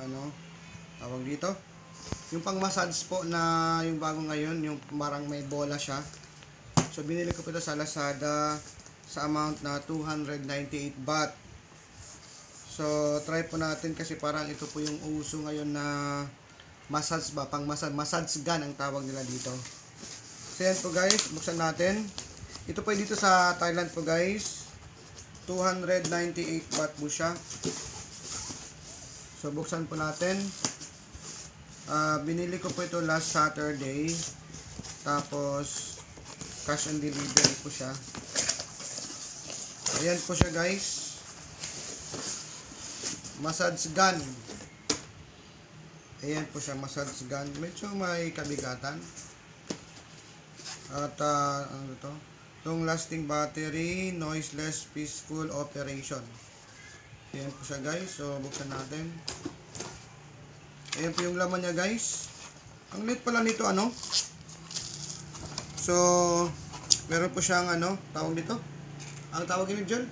ano, tawag dito. Yung pang massage po na yung bago ngayon, yung parang may bola siya. So binili ko po ito sa Lazada sa amount na 298 baht. So try po natin kasi parang ito po yung uso ngayon na massage ba, pang massage gun ang tawag nila dito. So yan po guys, buksan natin. Ito po dito sa Thailand po guys, 298 baht po siya. So buksan po natin. Binili ko po ito last Saturday. Tapos cash on delivery po siya. Ayan po siya guys. Massage gun. Ayan po siya, massage gun. Medyo may kabigatan. At ano to? Long lasting battery, noiseless, peaceful operation. Ayan po siya guys. So buksan natin. Ayan po yung laman niya guys. Ang liit pala nito ano. So meron po siyang ano, tawag dito. Ang tawag nito dyan?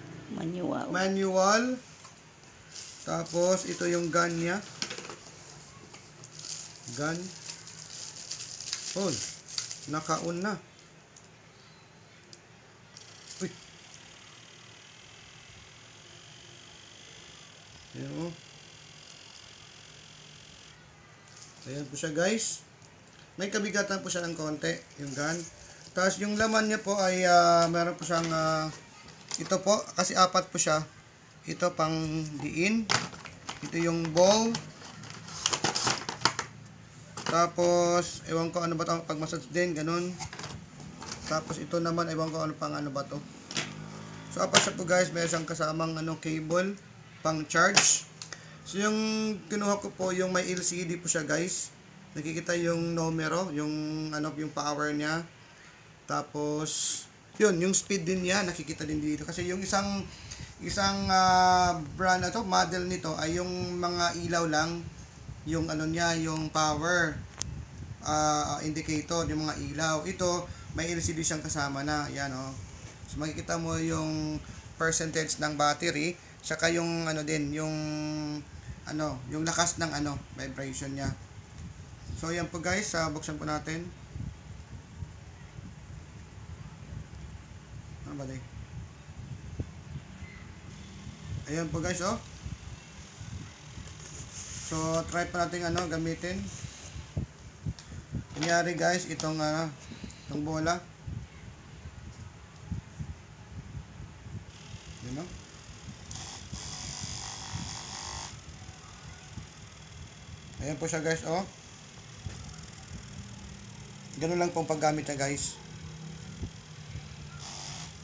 Manual. Tapos ito yung gun niya. Gun. Oh, naka-on na. Uy. Ayan o. Ayan po siya guys. May kabigatan po siya ng konti, yung gun. Tapos yung laman niya po ay meron po siyang ito po, kasi apat po siya. Ito pang diin. Ito yung ball. Tapos ewan ko ano ba ito, pag massage din, ganun. Tapos ito naman, ewan ko ano pang ano ba to. So apat siya po guys, meron siyang kasamang ano, cable pang charge. So yung kinuha ko po, yung may LCD po siya guys. Nakikita yung numero, yung ano, yung power niya. Tapos yun, yung speed din niya nakikita din dito. Kasi yung isang brand na to, model nito ay yung mga ilaw lang, yung ano niya, yung power indicator, yung mga ilaw. Ito may LCD siyang kasama na, yan oh. So makikita mo yung percentage ng battery, saka yung ano din, yung ano, yung lakas ng ano, vibration niya. So yan po guys, buksan po natin. Ano ba day? Ayan po guys, oh. So try pa natin ano, gamitin. Kunyari guys, itong itong bola. Yun, oh. Ayan po siya guys, oh. Ganun lang pong paggamit niya guys.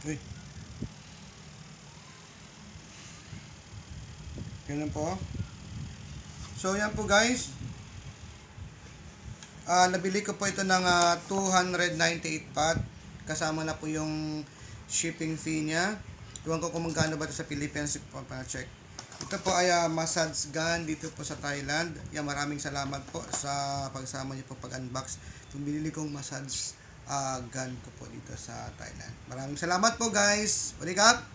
Uy. Ganun po, oh. So yan po guys. Nabili ko po ito ng 298 baht. Kasama na po yung shipping fee niya. Iwan ko kung magkano ba ito sa Philippines. Pa-check. Ito po ay massage gun dito po sa Thailand. Maraming salamat po sa pagsama niyo po pag-unbox. Itong binili kong massage gun ko po dito sa Thailand. Maraming salamat po guys. Balik up!